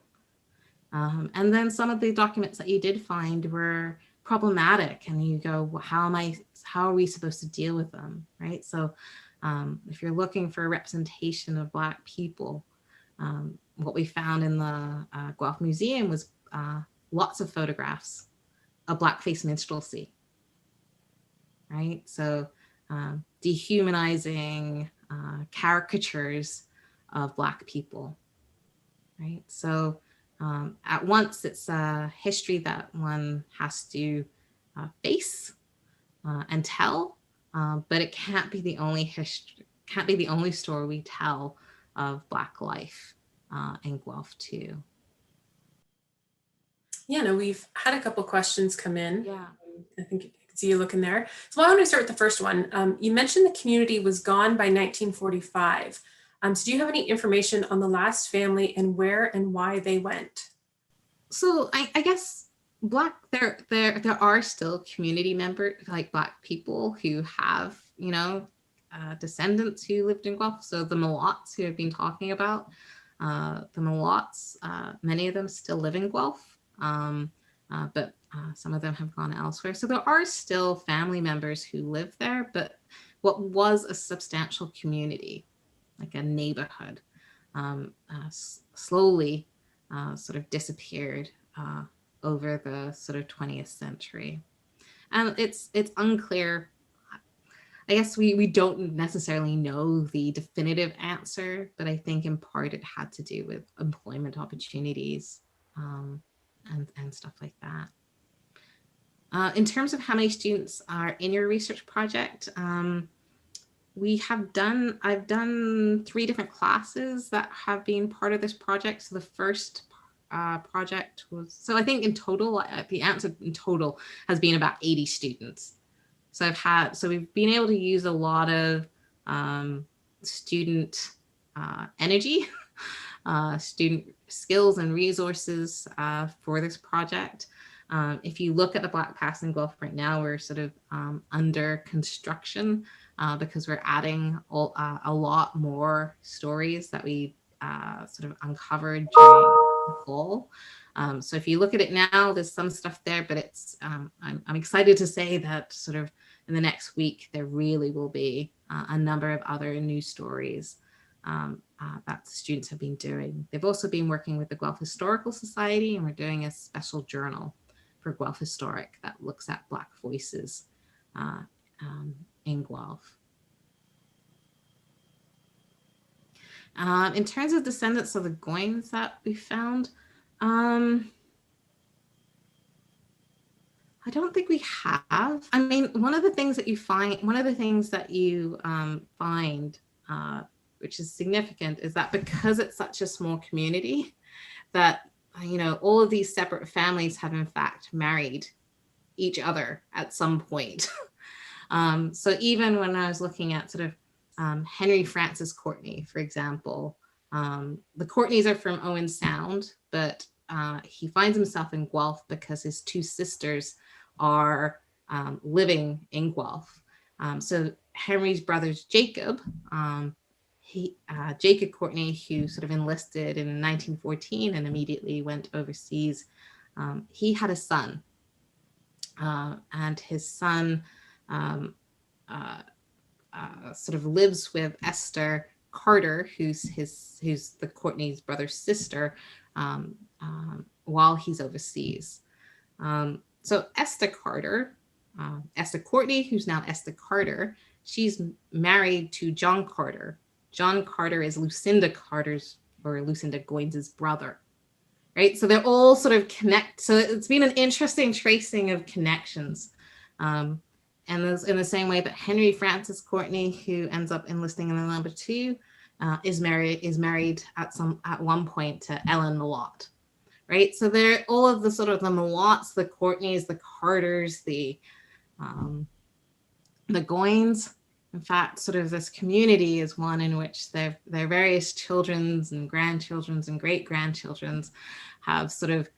Speaker 2: And then some of the documents that you did find were problematic, and you go, well, how are we supposed to deal with them, right? So if you're looking for a representation of Black people, what we found in the Guelph Museum was lots of photographs of Blackface minstrelsy, right? So dehumanizing caricatures of Black people, right? So at once it's a history that one has to face and tell, but it can't be the only history, can't be the only story we tell of Black life in Guelph too.
Speaker 1: Yeah, no, we've had a couple questions come in.
Speaker 2: Yeah.
Speaker 1: I think you can see you looking there. So I want to start with the first one. You mentioned the community was gone by 1945. So do you have any information on the last family and where and why they went?
Speaker 2: So I guess there are still community members, like Black people who have, descendants who lived in Guelph. So the Mulots who have been talking about, the Mulots, many of them still live in Guelph, but some of them have gone elsewhere. So there are still family members who live there, but what was a substantial community, like a neighborhood, slowly sort of disappeared over the sort of 20th century. And it's unclear. I guess we don't necessarily know the definitive answer, but I think in part it had to do with employment opportunities and stuff like that. In terms of how many students are in your research project, I've done 3 different classes that have been part of this project. So the first project was, so I think in total, the answer in total has been about 80 students. So we've been able to use a lot of student energy, student skills and resources for this project. If you look at the Black Past in Guelph right now, we're sort of under construction because we're adding a lot more stories that we sort of uncovered during the fall. So if you look at it now, there's some stuff there, but it's I'm excited to say that sort of in the next week, there really will be a number of other new stories that the students have been doing. They've also been working with the Guelph Historical Society, and we're doing a special journal for Guelph Historic that looks at Black voices in Guelph. In terms of descendants of the Goins that we found, I don't think we have. I mean, one of the things that you find, which is significant, is that because it's such a small community, that all of these separate families have in fact married each other at some point. So even when I was looking at sort of Henry Francis Courtney, for example, the Courtneys are from Owen Sound, but he finds himself in Guelph because his two sisters are living in Guelph. So Henry's brothers, Jacob, Jacob Courtney, who sort of enlisted in 1914 and immediately went overseas, he had a son, and his son sort of lives with Esther Carter, who's the Courtney's brother's sister, while he's overseas. So Esther Courtney, who's now Esther Carter, she's married to John Carter. John Carter is Lucinda Goins's brother, right? So they're all sort of connect. So it's been an interesting tracing of connections. And in the same way that Henry Francis Courtney, who ends up enlisting in the number 2, is married at one point to Ellen Malott, right? So they're all of the sort of the Malotts, the Courtneys, the Carters, the Goins. In fact, sort of this community is one in which their various children's and grandchildren's and great-grandchildren's have sort of,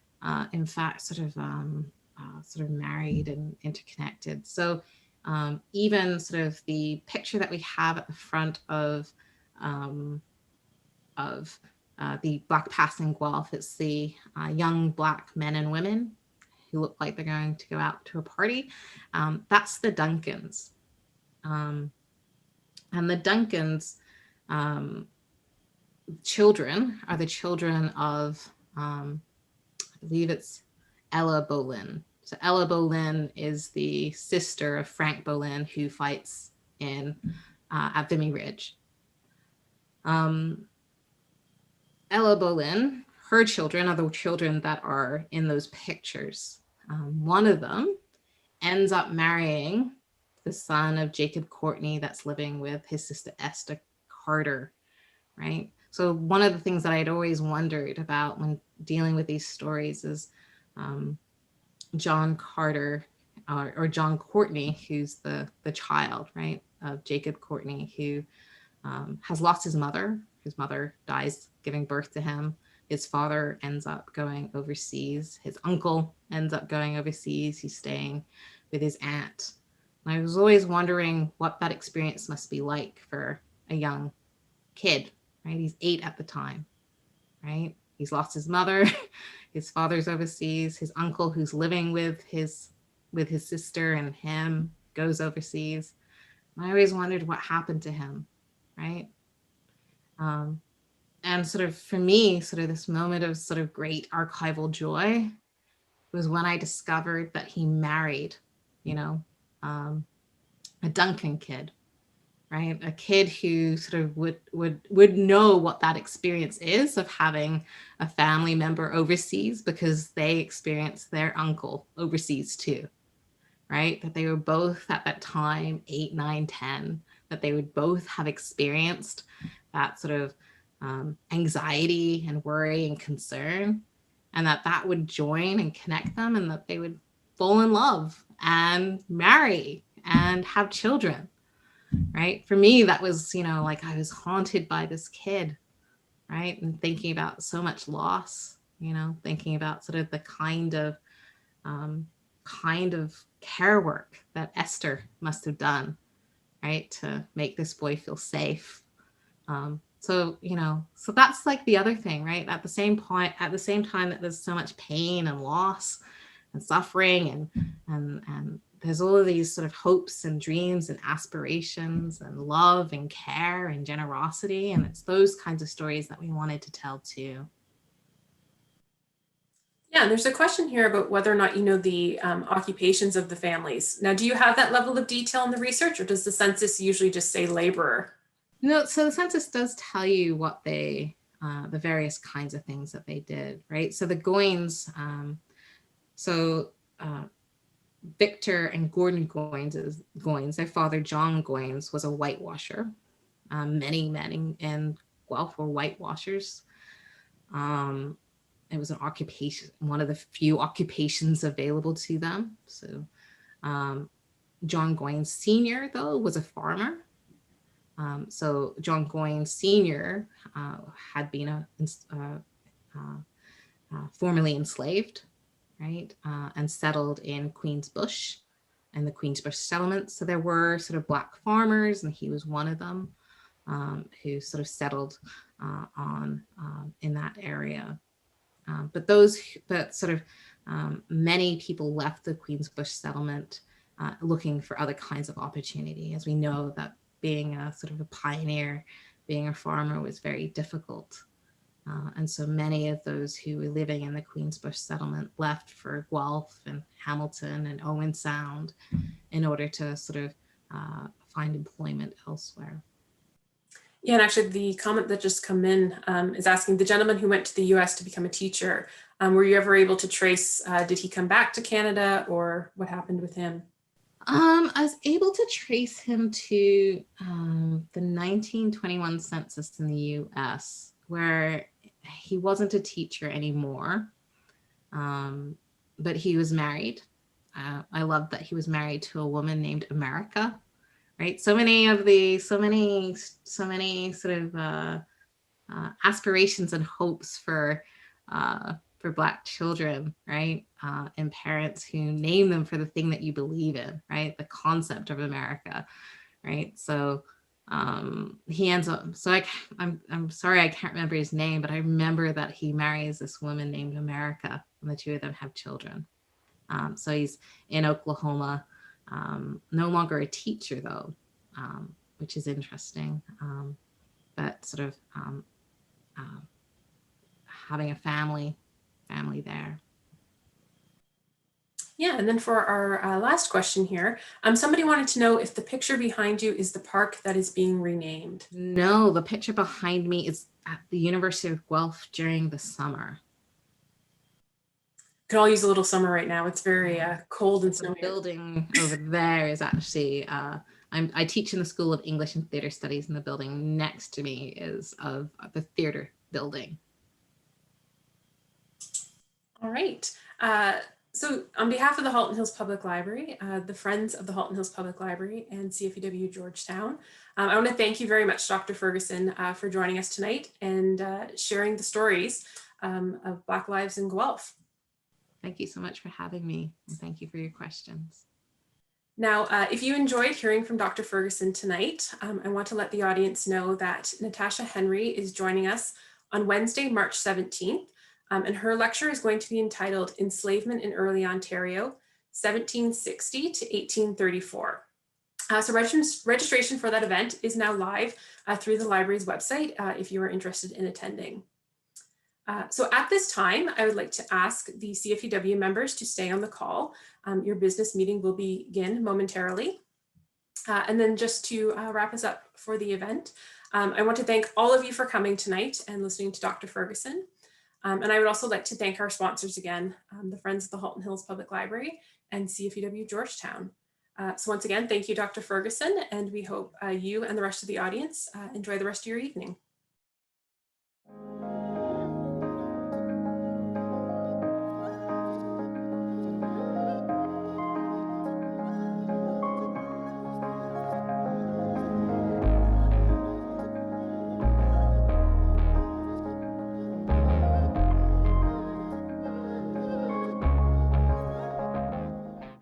Speaker 2: in fact, sort of married and interconnected. So even sort of the picture that we have at the front of the Black Past in Guelph, it's the young Black men and women who look like they're going to go out to a party. That's the Duncans. And the Duncans' children are the children of, I believe it's Ella Boleyn. So Ella Boleyn is the sister of Frank Boleyn, who fights at Vimy Ridge. Ella Boleyn, her children are the children that are in those pictures. One of them ends up marrying the son of Jacob Courtney that's living with his sister Esther Carter, right? So one of the things that I'd always wondered about when dealing with these stories is John Carter or John Courtney, who's the child, right, of Jacob Courtney, who has lost his mother. His mother dies giving birth to him. His father ends up going overseas. His uncle ends up going overseas. He's staying with his aunt. And I was always wondering what that experience must be like for a young kid, right? He's 8 at the time, right? He's lost his mother. His father's overseas. His uncle, who's living with his sister and him, goes overseas. And I always wondered what happened to him, right? And sort of for me, sort of this moment of sort of great archival joy was when I discovered that he married, a Duncan kid, right? A kid who sort of would know what that experience is of having a family member overseas, because they experienced their uncle overseas too, right? That they were both at that time, 8, 9, 10, that they would both have experienced that sort of anxiety and worry and concern, and that would join and connect them, and that they would fall in love and marry and have children, right? For me, that was, like I was haunted by this kid, right? And thinking about so much loss, you know, thinking about sort of the kind of care work that Esther must have done, right, to make this boy feel safe. So, you know, so that's like the other thing, right? At the same point, at the same time that there's so much pain and loss and suffering and there's all of these sort of hopes and dreams and aspirations and love and care and generosity. And it's those kinds of stories that we wanted to tell too.
Speaker 1: Yeah, and there's a question here about whether or not you know the occupations of the families. Now, do you have that level of detail in the research, or does the census usually just say laborer?
Speaker 2: No, so the census does tell you what the various kinds of things that they did, right? So the Goins, uh, Victor and Gordon Goins, their father John Goins was a whitewasher. Many men in Guelph were whitewashers. It was an occupation, one of the few occupations available to them. So John Goins Sr., though, was a farmer. So John Goins Sr. Had been formerly enslaved, right, and settled in Queensbush and the Queensbush settlement. So there were sort of Black farmers, and he was one of them who sort of settled in that area. But many people left the Queensbush settlement looking for other kinds of opportunity, as we know that being a sort of a pioneer, being a farmer was very difficult. And so many of those who were living in the Queensbush settlement left for Guelph and Hamilton and Owen Sound in order to sort of find employment elsewhere.
Speaker 1: Yeah, and actually the comment that just come in is asking, the gentleman who went to the US to become a teacher, were you ever able to trace, did he come back to Canada, or what happened with him?
Speaker 2: I was able to trace him to the 1921 census in the US, where he wasn't a teacher anymore, but he was married. I love that he was married to a woman named America, right? So many sort of aspirations and hopes for Black children, right? And parents who name them for the thing that you believe in, right? The concept of America, right? So he ends up, so I'm sorry, I can't remember his name, but I remember that he marries this woman named America, and the two of them have children. So he's in Oklahoma, no longer a teacher though, which is interesting, but sort of having a family there.
Speaker 1: Yeah, and then for our last question here, somebody wanted to know if the picture behind you is the park that is being renamed.
Speaker 2: No, the picture behind me is at the University of Guelph during the summer.
Speaker 1: Could all use a little summer right now. It's very cold and snowy.
Speaker 2: The building over there is actually, I teach in the School of English and Theatre Studies, and the building next to me is of the theatre building.
Speaker 1: All right. So on behalf of the Halton Hills Public Library, the Friends of the Halton Hills Public Library, and CFUW Georgetown, I want to thank you very much, Dr. Ferguson, for joining us tonight and sharing the stories of Black lives in Guelph.
Speaker 2: Thank you so much for having me, and thank you for your questions.
Speaker 1: Now, if you enjoyed hearing from Dr. Ferguson tonight, I want to let the audience know that Natasha Henry is joining us on Wednesday, March 17th. And her lecture is going to be entitled Enslavement in Early Ontario, 1760 to 1834. So registration for that event is now live through the library's website if you are interested in attending. So at this time, I would like to ask the CFUW members to stay on the call. Your business meeting will begin momentarily. And then just to wrap us up for the event, I want to thank all of you for coming tonight and listening to Dr. Ferguson. And I would also like to thank our sponsors again, the Friends of the Halton Hills Public Library and CFUW Georgetown. So once again, thank you, Dr. Ferguson, and we hope you and the rest of the audience enjoy the rest of your evening.